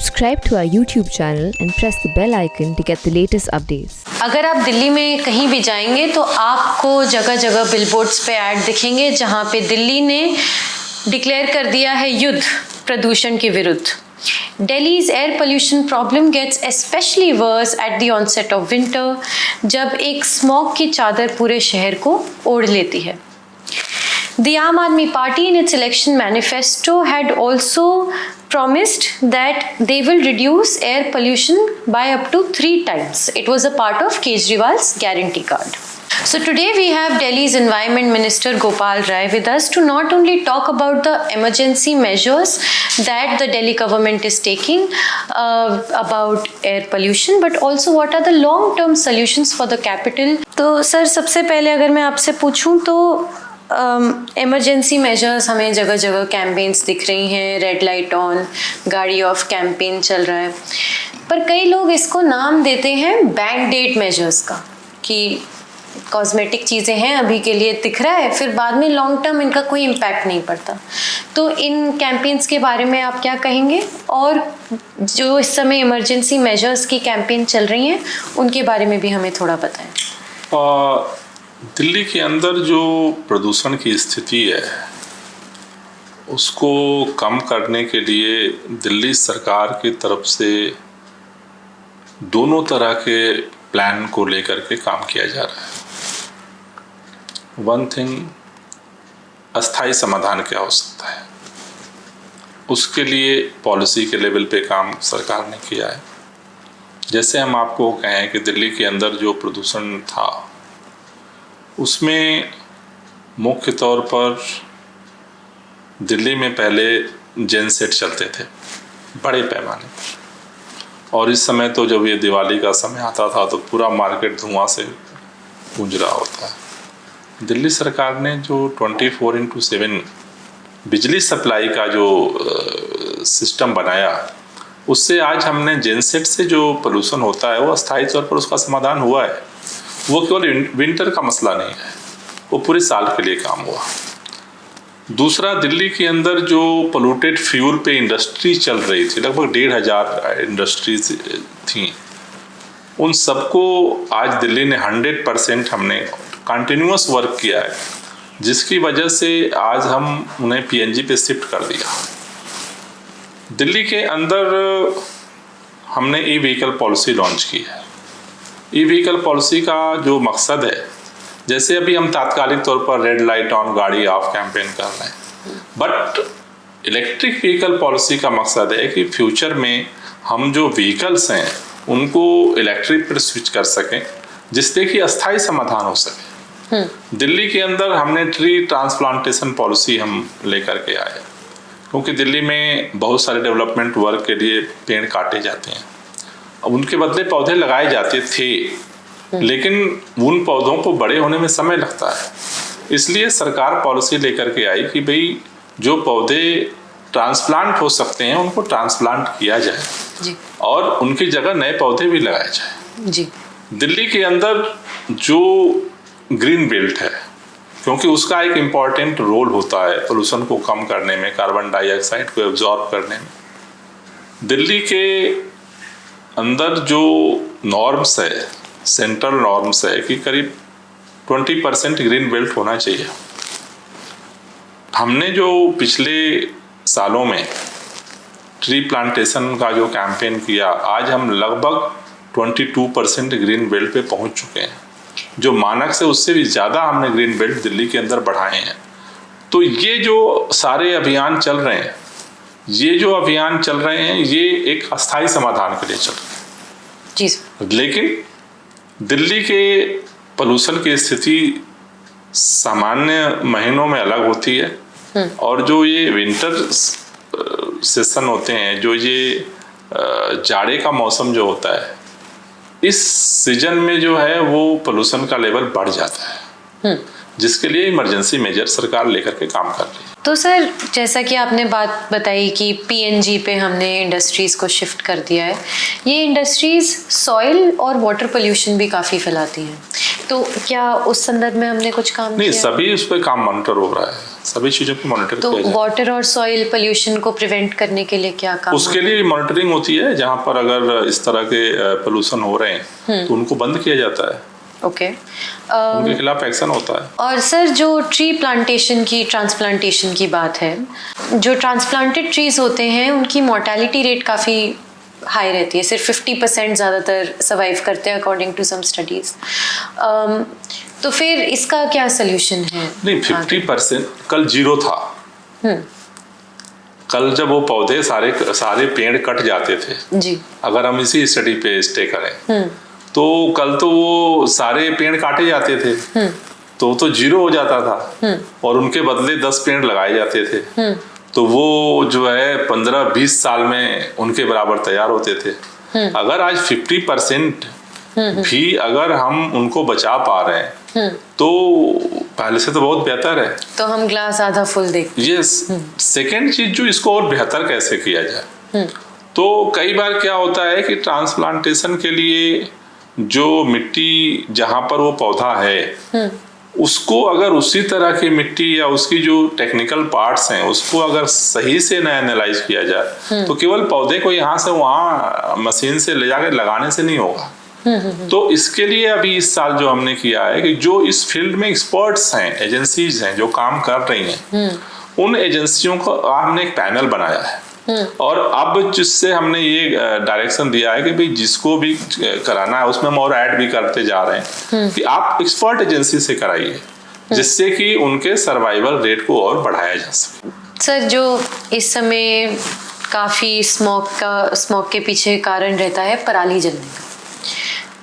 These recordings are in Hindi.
Subscribe to our YouTube channel and press the bell icon to get the latest updates. अगर आप दिल्ली में कहीं भी जाएंगे तो आपको जगह जगह बिलबोर्ड्स पे ऐड दिखेंगे जहाँ पे दिल्ली ने डिक्लेयर कर दिया है युद्ध प्रदूषण के विरुद्ध. Delhi's air pollution problem gets especially worse at the onset of winter, जब एक स्मॉग की चादर पूरे शहर को ओढ़ लेती है. The Aam Aadmi Party in its election manifesto had also promised that they will reduce air pollution by up to 3 times. It was a part of Kejriwal's guarantee card. So today we have Delhi's Environment Minister Gopal Rai with us to not only talk about the emergency measures that the Delhi government is taking about air pollution, but also what are the long-term solutions for the capital. तो सर सबसे पहले अगर मैं आपसे पूछूं तो इमरजेंसी मेजर्स हमें जगह जगह कैंपेन्स दिख रही हैं, रेड लाइट ऑन, गाड़ी ऑफ कैंपेन चल रहा है, पर कई लोग इसको नाम देते हैं बैंड एड मेजर्स का कि कॉस्मेटिक चीज़ें हैं, अभी के लिए दिख रहा है, फिर बाद में लॉन्ग टर्म इनका कोई इम्पैक्ट नहीं पड़ता. तो इन कैंपेन्स के बारे में आप क्या कहेंगे, और जो इस समय इमरजेंसी मेजर्स की कैंपेन चल रही हैं उनके बारे में भी हमें थोड़ा बताएं. दिल्ली के अंदर जो प्रदूषण की स्थिति है उसको कम करने के लिए दिल्ली सरकार की तरफ से दोनों तरह के प्लान को लेकर के काम किया जा रहा है. वन थिंग, अस्थायी समाधान क्या हो सकता है, उसके लिए पॉलिसी के लेवल पे काम सरकार ने किया है. जैसे हम आपको कहें कि दिल्ली के अंदर जो प्रदूषण था उसमें मुख्य तौर पर दिल्ली में पहले जेनसेट चलते थे बड़े पैमाने पर, और इस समय तो जब ये दिवाली का समय आता था तो पूरा मार्केट धुआं से गूंज रहा होता है. दिल्ली सरकार ने जो 24/7 बिजली सप्लाई का जो सिस्टम बनाया, उससे आज हमने जेनसेट से जो पोल्यूशन होता है वो अस्थायी तौर पर उसका समाधान हुआ है. वो केवल विंटर का मसला नहीं है, वो पूरे साल के लिए काम हुआ. दूसरा, दिल्ली के अंदर जो पोल्यूटेड फ्यूल पे इंडस्ट्री चल रही थी, लगभग 1,500 इंडस्ट्रीज थी, उन सबको आज दिल्ली ने 100% हमने कंटिन्यूअस वर्क किया है, जिसकी वजह से आज हम उन्हें पीएनजी पे शिफ्ट कर दिया. दिल्ली के अंदर हमने ई व्हीकल पॉलिसी लॉन्च की है. ई व्हीकल पॉलिसी का जो मकसद है, जैसे अभी हम तात्कालिक तौर पर रेड लाइट ऑन गाड़ी ऑफ कैंपेन कर रहे हैं, बट इलेक्ट्रिक व्हीकल पॉलिसी का मकसद है कि फ्यूचर में हम जो व्हीकल्स हैं उनको इलेक्ट्रिक पर स्विच कर सकें, जिससे कि अस्थायी समाधान हो सके. दिल्ली के अंदर हमने ट्री ट्रांसप्लांटेशन पॉलिसी हम लेकर के आए, क्योंकि दिल्ली में बहुत सारे डेवलपमेंट वर्क के लिए पेड़ काटे जाते हैं. अब उनके बदले पौधे लगाए जाते थे, लेकिन उन पौधों को बड़े होने में समय लगता है. इसलिए सरकार पॉलिसी लेकर के आई कि भाई जो पौधे ट्रांसप्लांट हो सकते हैं उनको ट्रांसप्लांट किया जाए जी, और उनकी जगह नए पौधे भी लगाए जाए जी. दिल्ली के अंदर जो ग्रीन बेल्ट है, क्योंकि उसका एक इम्पॉर्टेंट रोल होता है पोल्यूशन को कम करने में, कार्बन डाइऑक्साइड को एब्जॉर्ब करने में. दिल्ली के अंदर जो नॉर्म्स है, सेंट्रल नॉर्म्स है कि करीब 20% ग्रीन बेल्ट होना चाहिए. हमने जो पिछले सालों में ट्री प्लांटेशन का जो कैंपेन किया, आज हम लगभग 22% ग्रीन बेल्ट पे पहुंच चुके हैं. जो मानक से उससे भी ज़्यादा हमने ग्रीन बेल्ट दिल्ली के अंदर बढ़ाए हैं. तो ये जो सारे अभियान चल रहे हैं, ये एक अस्थायी समाधान के लिए चल रहे हैं जी. लेकिन दिल्ली के पोल्यूशन की स्थिति सामान्य महीनों में अलग होती है, और जो ये विंटर सेशन होते हैं, जो ये जाड़े का मौसम जो होता है, इस सीजन में जो है वो पोल्यूशन का लेवल बढ़ जाता है, जिसके लिए इमरजेंसी मेजर सरकार लेकर के काम कर रही है. तो सर जैसा कि आपने बात बताई कि पीएनजी पे हमने इंडस्ट्रीज़ को शिफ्ट कर दिया है, ये इंडस्ट्रीज़ सॉइल और वाटर पोल्यूशन भी काफ़ी फैलाती हैं, तो क्या उस संदर्भ में हमने कुछ काम नहीं, किया? सभी उस पर काम मॉनिटर हो रहा है, सभी चीज़ों को मॉनिटर तो किया जाए। वाटर और सॉइल पोल्यूशन को प्रिवेंट करने के लिए क्या काम? उसके लिए मॉनिटरिंग होती है, जहाँ पर अगर इस तरह के पोल्यूशन हो रहे हैं तो उनको बंद किया जाता है, ओके। उनके खिलाफ एक्शन होता है। और सर जो ट्री प्लांटेशन की ट्रांसप्लांटेशन की बात है, जो ट्रांसप्लांटेड ट्रीज होते हैं उनकी मोर्टेलिटी रेट काफ़ी हाई रहती है, सिर्फ 50% ज़्यादातर सर्वाइव करते हैं अकॉर्डिंग टू सम स्टडीज़। तो फिर इसका क्या सोल्यूशन है? नहीं, 50% कल जीरो था। कल जब वो पौधे सारे पेड़ कट जाते थे, जी, अगर हम इसी स्टडी पे स्टे करें तो कल तो वो सारे पेड़ काटे जाते थे तो जीरो हो जाता था और उनके बदले 10 पेड़ लगाए जाते थे, तो वो जो है 15-20 साल में उनके बराबर तैयार होते थे। अगर आज 50% भी अगर हम उनको बचा पा रहे हैं तो पहले से तो बहुत बेहतर है। तो हम ग्लास आधा फुल देखते हैं। यस। सेकेंड चीज जो इसको और बेहतर कैसे किया जाए, तो कई बार क्या होता है कि ट्रांसप्लांटेशन के लिए जो मिट्टी जहां पर वो पौधा है उसको अगर उसी तरह की मिट्टी या उसकी जो टेक्निकल पार्ट्स हैं उसको अगर सही से न एनालाइज किया जाए तो केवल पौधे को यहाँ से वहाँ मशीन से ले जाकर लगाने से नहीं होगा। तो इसके लिए अभी इस साल जो हमने किया है कि जो इस फील्ड में एक्सपर्ट्स हैं, एजेंसीज हैं जो काम कर रही हैं, उन एजेंसियों को हमने एक पैनल बनाया है और अब जिससे हमने ये डायरेक्शन दिया है कि भाई जिसको भी कराना है उसमें हम और ऐड भी करते जा रहे हैं कि आप एक्सपर्ट एजेंसी से कराइए जिससे कि उनके सर्वाइवल रेट को और बढ़ाया जा सके। सर जो इस समय काफ़ी स्मोक के पीछे कारण रहता है पराली जलने का,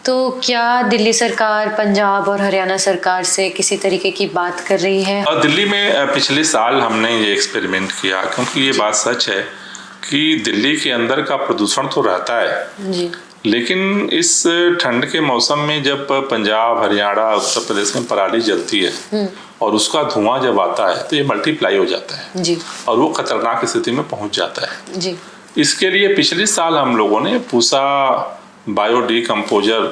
तो क्या दिल्ली सरकार पंजाब और हरियाणा सरकार से किसी तरीके की बात कर रही है? और दिल्ली में पिछले साल हमने ये एक्सपेरिमेंट किया, क्योंकि ये बात सच है कि दिल्ली के अंदर का प्रदूषण तो रहता है जी, लेकिन इस ठंड के मौसम में जब पंजाब, हरियाणा, उत्तर प्रदेश में पराली जलती है और उसका धुआं जब आता है तो ये मल्टीप्लाई हो जाता है जी, और वो खतरनाक स्थिति में पहुंच जाता है जी। इसके लिए पिछले साल हम लोगों ने पूसा बायोडिकम्पोजर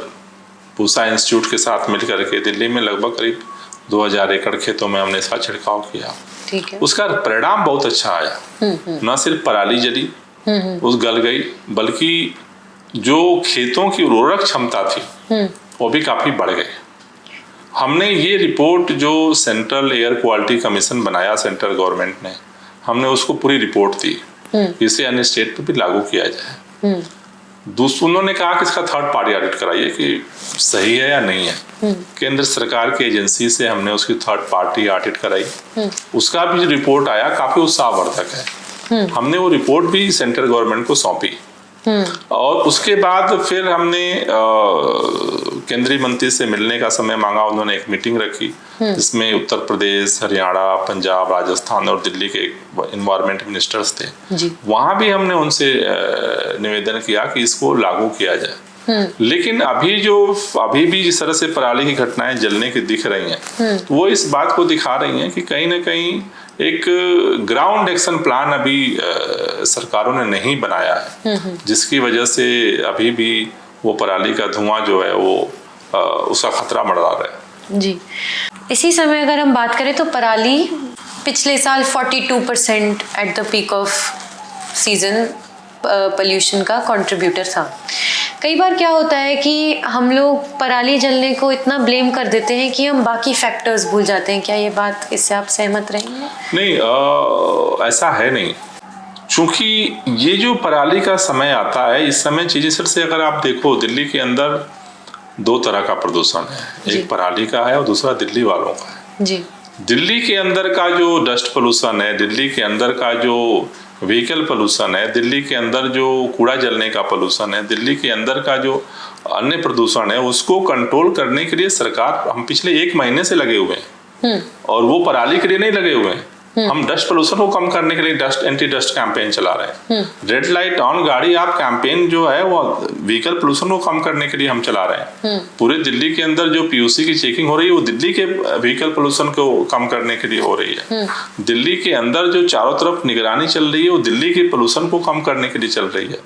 पूसा इंस्टीट्यूट के साथ मिलकर के दिल्ली में लगभग करीब 2000 एकड़ खेतों में हमने इसका छिड़काव किया। ठीक है। उसका परिणाम बहुत अच्छा आया, न सिर्फ पराली जली उस गल गई, बल्कि जो खेतों की उर्वरक क्षमता थी वो भी काफी बढ़ गई। हमने ये रिपोर्ट जो सेंट्रल एयर क्वालिटी कमीशन बनाया सेंट्रल गवर्नमेंट ने, हमने उसको पूरी रिपोर्ट दी, इसे अन्य स्टेट पे भी लागू किया जाए। उन्होंने कहा कि इसका थर्ड पार्टी ऑडिट कराइए कि सही है या नहीं है। केंद्र सरकार की एजेंसी से हमने उसकी थर्ड पार्टी ऑडिट कराई, उसका भी जो रिपोर्ट आया काफी उत्साहवर्धक है। हमने वो रिपोर्ट भी सेंट्रल गवर्नमेंट को सौंपी और उसके बाद फिर हमने केंद्रीय मंत्री से मिलने का समय मांगा। उन्होंने एक मीटिंग रखी जिसमें उत्तर प्रदेश, हरियाणा, पंजाब, राजस्थान और दिल्ली के एनवायरमेंट मिनिस्टर्स थे जी। वहां भी हमने उनसे निवेदन किया कि इसको लागू किया जाए। लेकिन अभी भी जिस तरह से पराली की घटनाएं जलने की दिख रही हैं वो इस बात को दिखा रही हैं कि कहीं ना कहीं एक ग्राउंड एक्शन प्लान अभी सरकारों ने नहीं बनाया है, जिसकी वजह से अभी भी वो पराली का धुआं जो है वो उसका खतरा मंडरा रहा है। जी। इसी समय अगर हम बात करें तो पराली पिछले साल 42% at the peak off season pollution का कंट्रीब्यूटर था। कई बार क्या होता है कि हम लोग पराली जलने को इतना ब्लेम कर देते हैं कि हम बाकी फैक्टर्स भूल जाते हैं। क्या ये बात, इससे आप सहमत रहेंगे? नहीं, ऐसा है नहीं, क्योंकि ये जो पराली का समय आता है, इस समय चीजें सर से अगर आप देखो दिल्ली के अंदर दो तरह का प्रदूषण है, एक पराली का है और दूसरा दिल्ली वालों का है। जी। दिल्ली के अंदर का जो डस्ट पोल्यूशन है, दिल्ली के अंदर का जो व्हीकल पोल्यूशन है, दिल्ली के अंदर जो कूड़ा जलने का पोल्यूशन है, दिल्ली के अंदर का जो अन्य प्रदूषण है, उसको कंट्रोल करने के लिए सरकार हम पिछले 1 महीने से लगे हुए हैं और वो पराली के लिए नहीं लगे हुए हैं। हम डस्ट पोल्यूशन को कम करने के लिए डस्ट एंटी डस्ट कैंपेन चला रहे हैं। रेड लाइट ऑन गाड़ी आप कैंपेन जो है वो व्हीकल पोल्यूशन को कम करने के लिए हम चला रहे हैं। पूरे दिल्ली के अंदर जो पीयूसी की चेकिंग हो रही है वो दिल्ली के व्हीकल पोल्यूशन को कम करने के लिए हो रही है। दिल्ली के अंदर जो चारों तरफ निगरानी चल रही है वो दिल्ली के पोल्यूशन को कम करने के लिए चल रही है।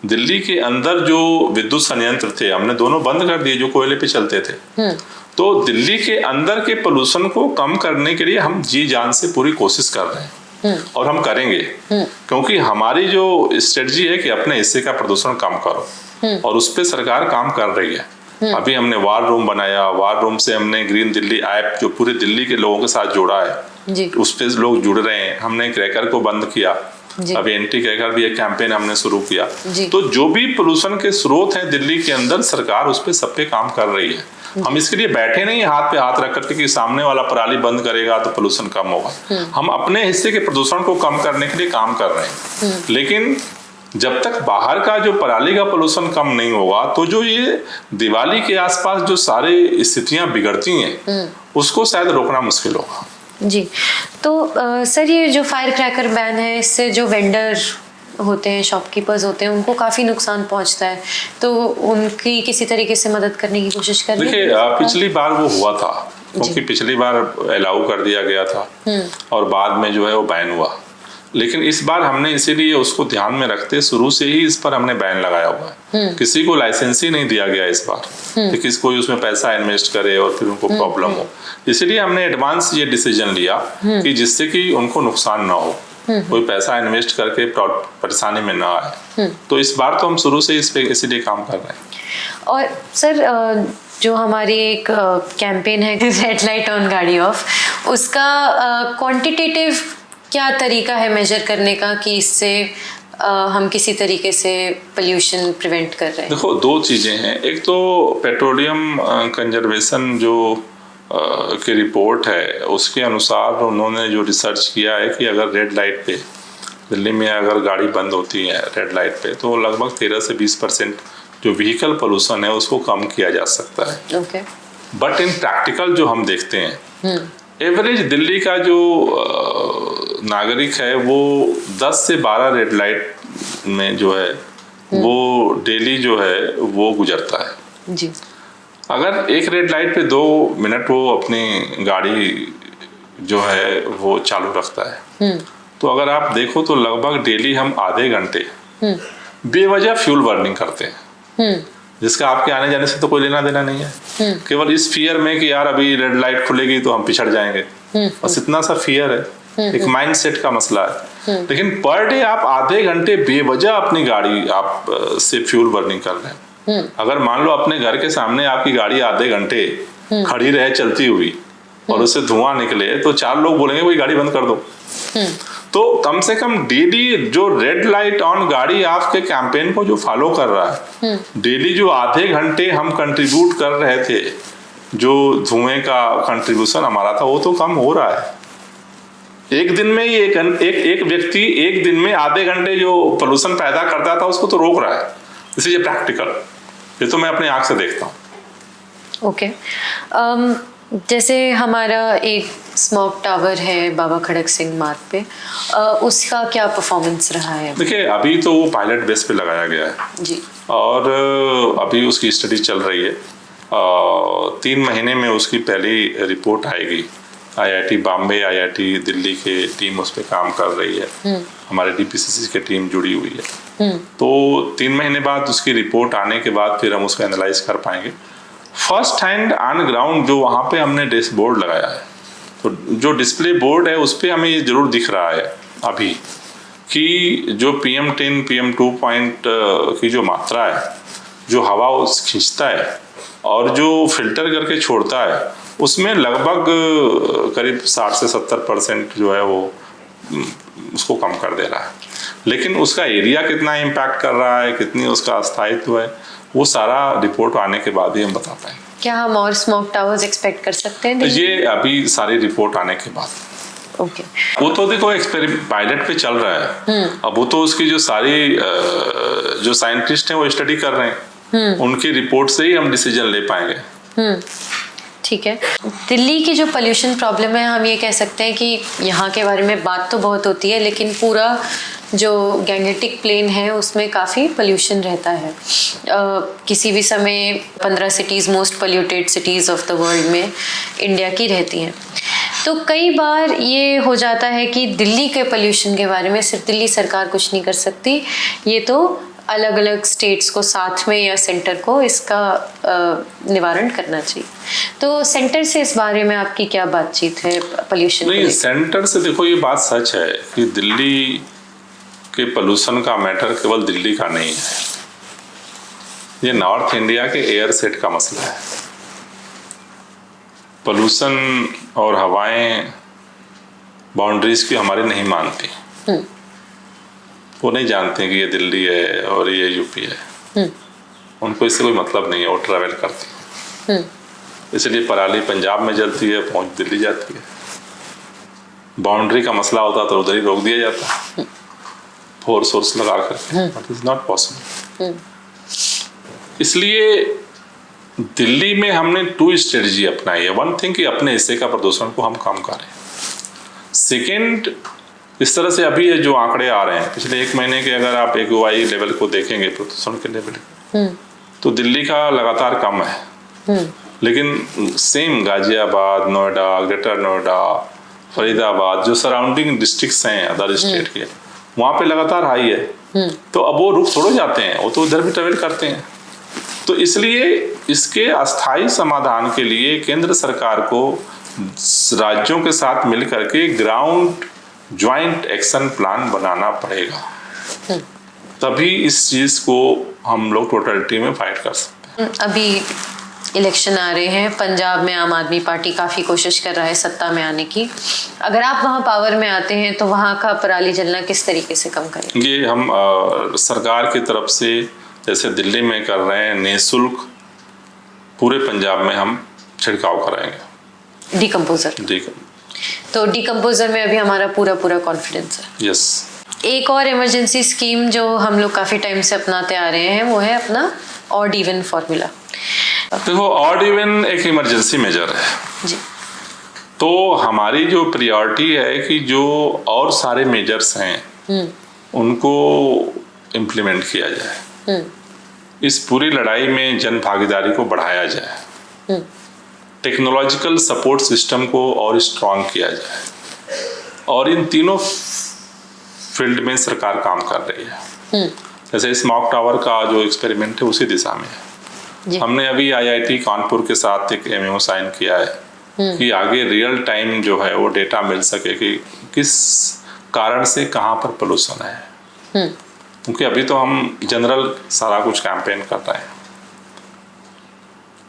दिल्ली के अंदर जो विद्युत संयंत्र थे हमने दोनों बंद कर दिए जो कोयले पे चलते थे। तो दिल्ली के अंदर के पोल्यूशन को कम करने के लिए हम जी जान से पूरी कोशिश कर रहे हैं और हम करेंगे, क्योंकि हमारी जो स्ट्रेटजी है कि अपने हिस्से का प्रदूषण कम करो और उस पर सरकार काम कर रही है। अभी हमने वार रूम बनाया, वार रूम से हमने ग्रीन दिल्ली ऐप जो पूरे दिल्ली के लोगों के साथ जोड़ा है, उस पर लोग जुड़ रहे हैं। हमने क्रैकर को बंद किया, अभी एंटी क्रैकर भी एक कैंपेन हमने शुरू किया। तो जो भी पोल्यूशन के स्रोत हैं दिल्ली के अंदर सरकार उस पर सब पे काम कर रही है। हम इसके लिए बैठे नहीं हाथ पे हाथ रख करके कि सामने वाला पराली बंद करेगा तो पोल्यूशन कम होगा। हम अपने हिस्से के प्रदूषण को कम करने के लिए काम कर रहे हैं, लेकिन जब तक बाहर का जो पराली का पोल्यूशन कम नहीं होगा तो जो ये दिवाली के आसपास जो सारी स्थितियां बिगड़ती हैं उसको शायद रोकना मुश्किल होगा। जी, तो सर ये जो फायर क्रैकर बैन है इससे जो वेंडर होते हैं, शॉपकीपर्स होते हैं, उनको काफी नुकसान पहुंचता है, तो उनकी किसी तरीके से मदद करने की कोशिश कर रही है? देखिए पिछली बार वो हुआ था, क्योंकि पिछली बार अलाउ कर दिया गया था और बाद में जो है वो बैन हुआ। लेकिन इस बार हमने इसीलिए उसको ध्यान में रखते शुरू से ही इस पर हमने बैन लगाया हुआ है। किसी को लाइसेंस ही नहीं दिया गया इस बार कि किसी कोई उसमें पैसा इन्वेस्ट करे और फिर उनको प्रॉब्लम हो। इसलिए हमने एडवांस ये डिसीजन लिया कि जिससे कि उनको नुकसान ना हो, कोई पैसा इन्वेस्ट करके परेशानी में ना आए। तो इस बार तो हम शुरू से इस पे इसीलिए काम कर रहे हैं। और सर जो हमारी एक कैंपेन है रेड लाइट ऑन गाड़ी ऑफ, उसका क्वांटिटेटिव क्या तरीका है मेजर करने का कि इससे हम किसी तरीके से पोल्यूशन प्रिवेंट कर रहे हैं? देखो दो चीजें हैं, एक तो पेट्रोलियम कंजर्वेशन जो की रिपोर्ट है उसके अनुसार उन्होंने जो रिसर्च किया है कि अगर रेड लाइट पे दिल्ली में अगर गाड़ी बंद होती है रेड लाइट पे तो लगभग 13 से 20% जो व्हीकल पोल्यूशन है उसको कम किया जा सकता है। ओके। बट इन प्रैक्टिकल जो हम देखते हैं एवरेज दिल्ली का जो नागरिक है वो 10 से 12 रेड लाइट में जो है वो डेली जो है वो गुजरता है। जी। अगर एक रेड लाइट पे 2 मिनट वो अपनी गाड़ी जो है वो चालू रखता है तो अगर आप देखो तो लगभग डेली हम आधे घंटे बेवजह फ्यूल बर्निंग करते हैं, जिसका आपके आने जाने से तो कोई लेना देना नहीं है। केवल इस फियर में कि यार अभी रेड लाइट खुलेगी तो हम पिछड़ जाएंगे, बस इतना सा फियर है, एक माइंड सेट का मसला है। लेकिन पर डे आप आधे घंटे बेवजह अपनी गाड़ी आप से फ्यूल बर्निंग कर रहे हैं। अगर मान लो अपने घर के सामने आपकी गाड़ी आधे घंटे खड़ी रहे चलती हुई और उससे धुआं निकले तो 4 लोग बोलेंगे भाई गाड़ी बंद कर दो। तो कम से कम डेली जो रेड लाइट ऑन गाड़ी आपके कैंपेन को जो फॉलो कर रहा है, डेली जो आधे घंटे हम कंट्रीब्यूट कर रहे थे, जो धुएं का कंट्रीब्यूशन हमारा था वो तो कम हो रहा है। एक दिन में ही एक व्यक्ति एक दिन में आधे घंटे जो पोल्यूशन पैदा करता था उसको तो रोक रहा है। इसलिए प्रैक्टिकल, ये तो मैं अपनी आंख से देखता हूँ। ओके। जैसे हमारा एक स्मोक टावर है बाबा खड़क सिंह मार्ग पे, उसका क्या परफॉर्मेंस रहा है? देखिए अभी तो वो पायलट बेस पे लगाया गया है जी, और अभी उसकी स्टडी चल रही है। 3 महीने में उसकी पहली रिपोर्ट आएगी। IIT बॉम्बे, IIT दिल्ली के टीम उस पर काम कर रही है, हमारे DPCC की टीम जुड़ी हुई है। तो 3 महीने बाद उसकी रिपोर्ट आने के बाद फिर हम उसको एनालाइज कर पाएंगे। फर्स्ट हैंड ऑन ग्राउंड जो वहाँ पे हमने डैशबोर्ड लगाया है, तो जो डिस्प्ले बोर्ड है उस पर हमें ये जरूर दिख रहा है अभी कि जो PM10 PM2 पॉइंट की जो मात्रा है, जो हवा उस खींचता है और जो फिल्टर करके छोड़ता है, उसमें लगभग करीब 60 से 70% जो है वो उसको कम कर दे रहा है। लेकिन उसका एरिया कितना इम्पैक्ट कर रहा है, कितनी उसका स्थायित्व है, वो सारा रिपोर्ट आने के बाद ही हम बता पाएंगे। क्या हम और स्मोक टावर्स एक्सपेक्ट कर सकते हैं? ये अभी सारी रिपोर्ट आने के बाद। ओके। वो तो देखो पायलट पे चल रहा है, अब वो तो उसकी जो सारी जो साइंटिस्ट हैं वो स्टडी कर रहे हैं, उनकी रिपोर्ट से ही हम डिसीजन ले पाएंगे। ठीक है। दिल्ली की जो पोल्यूशन प्रॉब्लम है, हम ये कह सकते हैं कि यहाँ के बारे में बात तो बहुत होती है, लेकिन पूरा जो गैंगेटिक प्लेन है उसमें काफ़ी पोल्यूशन रहता है। किसी भी समय 15 cities most polluted cities of the world में इंडिया की रहती हैं। तो कई बार ये हो जाता है कि दिल्ली के पोल्यूशन के बारे में सिर्फ दिल्ली सरकार कुछ नहीं कर सकती, ये तो अलग अलग स्टेट्स को साथ में या सेंटर को इसका निवारण करना चाहिए। तो सेंटर से इस बारे में आपकी क्या बातचीत है पोल्यूशन? नहीं, सेंटर से देखो ये बात सच है कि दिल्ली के पोल्यूशन का मैटर केवल दिल्ली का नहीं है, ये नॉर्थ इंडिया के एयर सेट का मसला है। पोल्यूशन और हवाएं बाउंड्रीज की हमारी नहीं मानती, वो नहीं जानते कि ये दिल्ली है और ये यूपी है, उनको इससे कोई मतलब नहीं है, वो ट्रैवल करती है। इसलिए पराली पंजाब में जलती है, पहुंच दिल्ली जाती है। बाउंड्री का मसला होता तो उधर ही रोक दिया जाता, फोर्स सोर्स लगा कर, बट इज नॉट पॉसिबल। इसलिए दिल्ली में हमने 2 स्ट्रेटजी अपनाई है। 1 थिंग कि अपने हिस्से का प्रदूषण को हम कम करें। सेकेंड, इस तरह से अभी ये जो आंकड़े आ रहे हैं पिछले 1 महीने के, अगर आप AQI लेवल को देखेंगे, प्रदूषण के लेवल, तो दिल्ली का लगातार कम है। लेकिन सेम गाजियाबाद, नोएडा, ग्रेटर नोएडा, फरीदाबाद, जो सराउंडिंग डिस्ट्रिक्ट्स हैं अदर स्टेट के, वहाँ पे लगातार हाई है। तो अब वो रुक थोड़े जाते हैं, वो तो उधर भी ट्रेवल करते हैं। तो इसलिए इसके अस्थायी समाधान के लिए केंद्र सरकार को राज्यों के साथ मिलकर के ग्राउंड ज्वाइंट एक्शन प्लान बनाना पड़ेगा, तभी इस चीज को हम लोग टोटलिटी में फाइट कर सकते हैं। अभी इलेक्शन आ रहे हैं, पंजाब में आम आदमी पार्टी काफ़ी कोशिश कर रहा है सत्ता में आने की। अगर आप वहाँ पावर में आते हैं तो वहाँ का पराली जलना किस तरीके से कम करेंगे? ये हम सरकार की तरफ से जैसे दिल्ली में कर रहे हैं, निःशुल्क पूरे पंजाब में हम छिड़काव कराएंगे डिकम्पोजर। तो डिकम्पोजर में अभी हमारा पूरा कॉन्फिडेंस है। यस। एक और इमरजेंसी स्कीम जो हम लोग काफ़ी टाइम से अपनाते आ रहे हैं, वो है अपना ऑड इवन फॉर्मूला। देखो, ऑड इवन एक इमरजेंसी मेजर है जी। तो हमारी जो प्रायोरिटी है कि जो और सारे मेजर्स हैं उनको इम्प्लीमेंट किया जाए, इस पूरी लड़ाई में जन भागीदारी को बढ़ाया जाए, टेक्नोलॉजिकल सपोर्ट सिस्टम को और स्ट्रॉन्ग किया जाए, और इन तीनों फील्ड में सरकार काम कर रही है। जैसे स्मॉग टावर का जो एक्सपेरिमेंट है उसी दिशा में है। हमने अभी IIT कानपुर के साथ एक MOU साइन किया है कि आगे रियल टाइम जो है वो डेटा मिल सके कि किस कारण से कहाँ पर पोल्यूशन है, क्योंकि अभी तो हम जनरल सारा कुछ कैंपेन कर रहे हैं।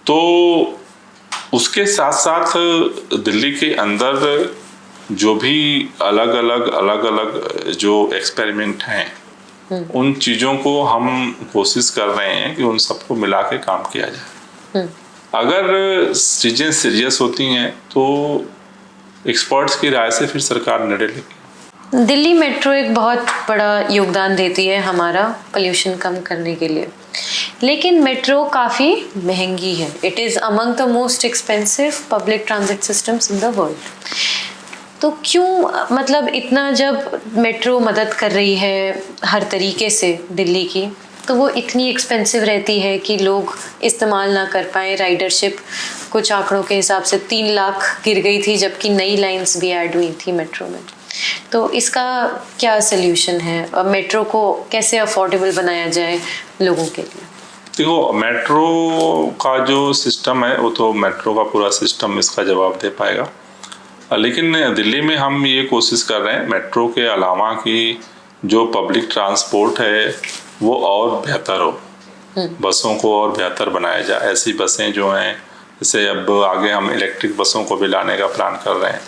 तो उसके साथ साथ दिल्ली के अंदर जो भी अलग अलग जो एक्सपेरिमेंट हैं, उन चीज़ों को हम कोशिश कर रहे हैं कि उन सबको मिला के काम किया जाए। अगर चीज़ें सीरियस होती हैं तो एक्सपर्ट्स की राय से फिर सरकार निर्णय लेगी। दिल्ली मेट्रो एक बहुत बड़ा योगदान देती है हमारा पोल्यूशन कम करने के लिए, लेकिन मेट्रो काफ़ी महंगी है। It is among the most expensive public transit systems in the world. तो क्यों, मतलब इतना जब मेट्रो मदद कर रही है हर तरीके से दिल्ली की, तो वो इतनी एक्सपेंसिव रहती है कि लोग इस्तेमाल ना कर पाए। राइडरशिप कुछ आंकड़ों के हिसाब से 3 लाख गिर गई थी, जबकि नई लाइंस भी ऐड हुई थी मेट्रो में। तो इसका क्या सल्यूशन है, और मेट्रो को कैसे अफोर्डेबल बनाया जाए लोगों के लिए? देखो, मेट्रो का जो सिस्टम है वो तो मेट्रो का पूरा सिस्टम इसका जवाब दे पाएगा, लेकिन दिल्ली में हम ये कोशिश कर रहे हैं मेट्रो के अलावा कि जो पब्लिक ट्रांसपोर्ट है वो और बेहतर हो, बसों को और बेहतर बनाया जाए। ऐसी बसें जो हैं, जैसे अब आगे हम इलेक्ट्रिक बसों को भी लाने का प्लान कर रहे हैं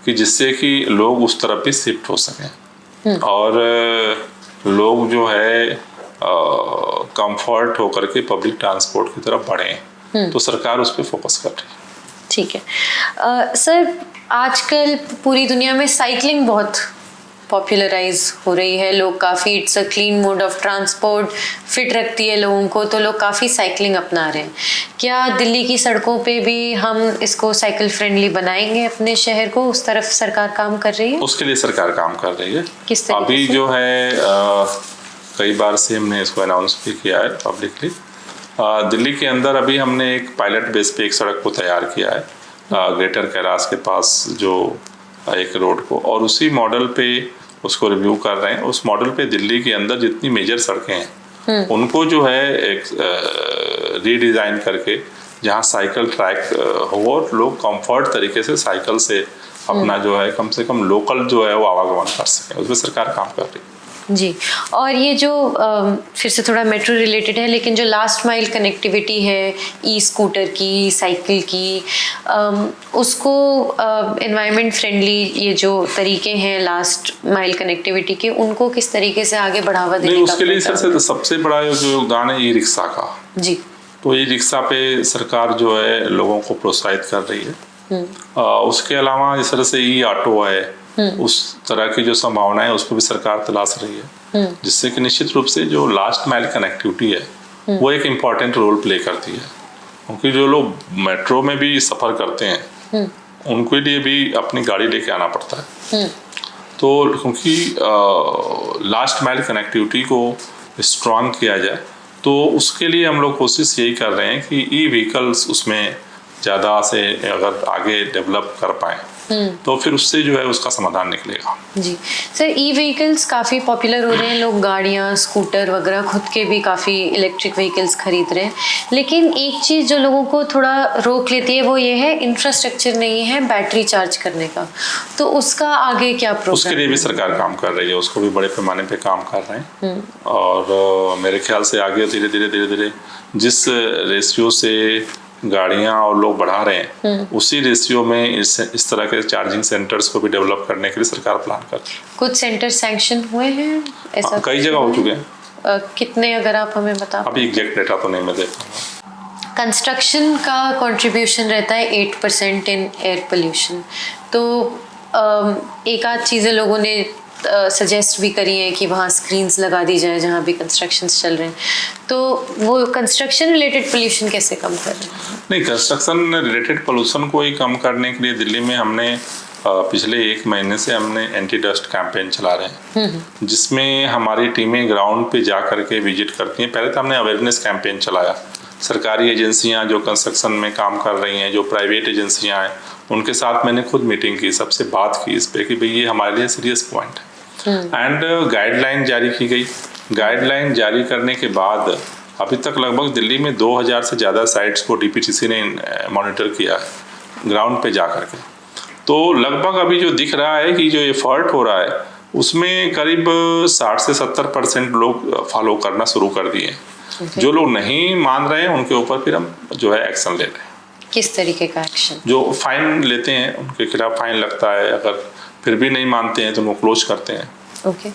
कि जिससे कि लोग उस तरफ भी शिफ्ट हो सकें और लोग जो है कंफर्ट होकर के पब्लिक ट्रांसपोर्ट की तरफ बढ़ें। तो सरकार उस पर फोकस कर रही है। ठीक है। सर, आजकल पूरी दुनिया में साइकिलिंग बहुत पॉपुलराइज हो रही है, लोग काफ़ी, it's a clean mode of transport, fit रखती है लोगों को, तो लोग काफ़ी साइकिलिंग अपना रहे हैं। क्या दिल्ली की सड़कों पे भी हम इसको साइकिल फ्रेंडली बनाएंगे अपने शहर को? उस तरफ सरकार काम कर रही है? उसके लिए सरकार काम कर रही है। किस तरीके अभी से? जो है कई बार से हमने इसको अनाउंस भी किया है पब्लिकली। दिल्ली के अंदर अभी हमने एक पायलट बेस पे एक सड़क को तैयार किया है, ग्रेटर कैलाश के पास जो एक रोड को, और उसी मॉडल पे उसको रिव्यू कर रहे हैं। उस मॉडल पे दिल्ली के अंदर जितनी मेजर सड़कें हैं उनको जो है एक रीडिज़ाइन करके जहाँ साइकिल ट्रैक हो और लोग कंफर्ट तरीके से साइकिल से अपना जो है कम से कम लोकल जो है वो आवागमन कर सकें, उसमें सरकार काम कर रही है। जी, और ये जो फिर से थोड़ा मेट्रो रिलेटेड है, लेकिन जो लास्ट माइल कनेक्टिविटी है ई स्कूटर की, साइकिल की, उसको एनवायरनमेंट फ्रेंडली ये जो तरीके हैं लास्ट माइल कनेक्टिविटी के, उनको किस तरीके से आगे बढ़ावा देने का? उसके लिए सबसे बड़ा जो योगदान है ई रिक्शा का। जी, तो ई रिक्शा पे सरकार जो है लोगों को प्रोत्साहित कर रही है। उसके अलावा जिस तरह से ई ऑटो है, उस तरह की जो संभावनाएं उसको भी सरकार तलाश रही है, जिससे कि निश्चित रूप से जो लास्ट माइल कनेक्टिविटी है वो एक इम्पॉर्टेंट रोल प्ले करती है। क्योंकि जो लोग मेट्रो में भी सफ़र करते हैं उनके लिए भी अपनी गाड़ी लेके आना पड़ता है। तो क्योंकि लास्ट माइल कनेक्टिविटी को स्ट्रॉन्ग किया जाए, तो उसके लिए हम लोग कोशिश यही कर रहे हैं कि ई व्हीकल्स उसमें ज़्यादा से अगर आगे डेवलप कर पाएँ तो फिर उससे जो है उसका समाधान निकलेगा। जी सर, ई व्हीकल्स काफ़ी पॉपुलर हो रहे हैं, लोग गाड़ियाँ, स्कूटर वगैरह खुद के भी काफ़ी इलेक्ट्रिक व्हीकल्स खरीद रहे हैं, लेकिन एक चीज़ जो लोगों को थोड़ा रोक लेती है वो ये है इंफ्रास्ट्रक्चर नहीं है बैटरी चार्ज करने का। तो उसका आगे क्या प्रोग्राम? उसके लिए भी सरकार काम कर रही है, उसको भी बड़े पैमाने पे काम कर रहे हैं। और मेरे ख्याल से आगे धीरे धीरे जिस रेशियो से गाड़ियां और लोग बढ़ा रहे हैं उसी रेशियो में इस तरह के चार्जिंग सेंटर्स को भी डेवलप करने के लिए सरकार प्लान कर रही है। कुछ सेंटर सैंक्शन हुए हैं ऐसा? कई जगह हो चुके हैं। कितने, अगर आप हमें बता? अभी एग्जैक्ट डेटा तो नहीं मैं देख पाऊंगा। कंस्ट्रक्शन का कंट्रीब्यूशन रहता है 8% इन एयर पोल्यूशन। तो एक आध चीज़ें लोगों ने सजेस्ट भी करी है कि वहाँ स्क्रीन्स लगा दी जाए जहाँ भी कंस्ट्रक्शंस चल रहे हैं, तो वो कंस्ट्रक्शन रिलेटेड पोल्यूशन कैसे कम कर रहे हैं? नहीं, कंस्ट्रक्शन रिलेटेड पोल्यूशन को ही कम करने के लिए दिल्ली में हमने पिछले 1 महीने से हमने एंटी डस्ट कैंपेन चला रहे हैं, जिसमें हमारी टीमें ग्राउंड पे जा करके विजिट करती हैं। पहले तो हमने अवेयरनेस कैंपेन चलाया, सरकारी एजेंसियां जो कंस्ट्रक्शन में काम कर रही हैं, जो प्राइवेट एजेंसियां हैं, उनके साथ मैंने खुद मीटिंग की, सबसे बात की इस पे कि भाई ये हमारे लिए सीरियस पॉइंट है। एंड गाइडलाइन जारी की गई। गाइडलाइन जारी करने के बाद अभी तक लगभग दिल्ली में 2000 से ज़्यादा साइट्स को डीपीटीसी ने मॉनिटर किया है ग्राउंड पे जा करके। तो लगभग अभी जो दिख रहा है कि जो एफर्ट हो रहा है उसमें करीब 60 से 70% लोग फॉलो करना शुरू कर दिए हैं। जो लोग नहीं मान रहे हैं उनके ऊपर फिर हम जो है एक्शन ले रहे हैं। किस तरीके का एक्शन? जो फाइन लेते हैं उनके खिलाफ फाइन लगता है, अगर फिर भी नहीं मानते हैं तो उनको क्लोज करते हैं। ओके,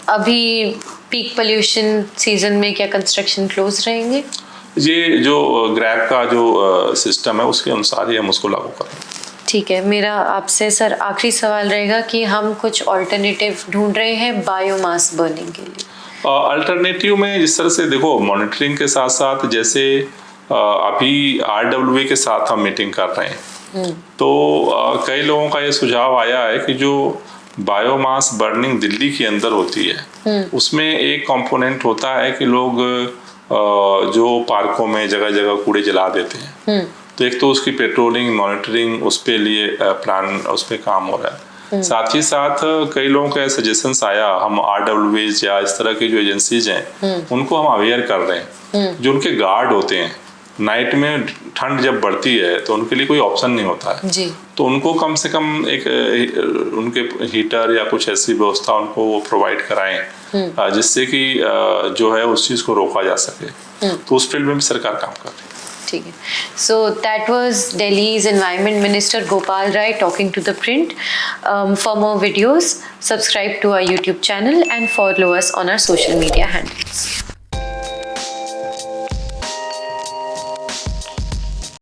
अभी पीक पोल्यूशन सीजन में क्या कंस्ट्रक्शन क्लोज रहेंगे? ये जो ग्रैब का जो सिस्टम है उसके अनुसार ही हम उसको लागू कर रहे हैं। ठीक है, मेरा आपसे सर आखिरी सवाल रहेगा कि हम कुछ ऑल्टरनेटिव ढूंढ रहे हैं बायोमास बर्निंग के लिए। अल्टरनेटिव में जिस तरह से देखो, मॉनिटरिंग के साथ साथ जैसे अभी RWA के साथ हम मीटिंग कर रहे हैं, तो कई लोगों का ये सुझाव आया है कि जो बायोमास बर्निंग दिल्ली के अंदर होती है उसमें एक कंपोनेंट होता है कि लोग जो पार्कों में जगह जगह कूड़े जला देते हैं, तो एक तो उसकी पेट्रोलिंग, मॉनिटरिंग, उस पे लिए प्लान, उस पे काम हो रहा है। साथ ही साथ कई लोगों का सजेशंस आया, हम RWAs या इस तरह की जो एजेंसीज हैं उनको हम अवेयर कर रहे हैं। जो उनके गार्ड होते हैं, नाइट में ठंड जब बढ़ती है तो उनके लिए कोई ऑप्शन नहीं होता है जी, तो उनको कम से कम एक उनके हीटर या कुछ ऐसी व्यवस्था उनको वो प्रोवाइड कराएं जिससे कि जो है उस चीज़ को रोका जा सके। तो उस फील्ड में भी सरकार काम कर रही है। ठीक है, so that was Delhi's environment minister Gopal Rai talking to the Print. For more videos subscribe to our YouTube channel and follow us on our social media handles.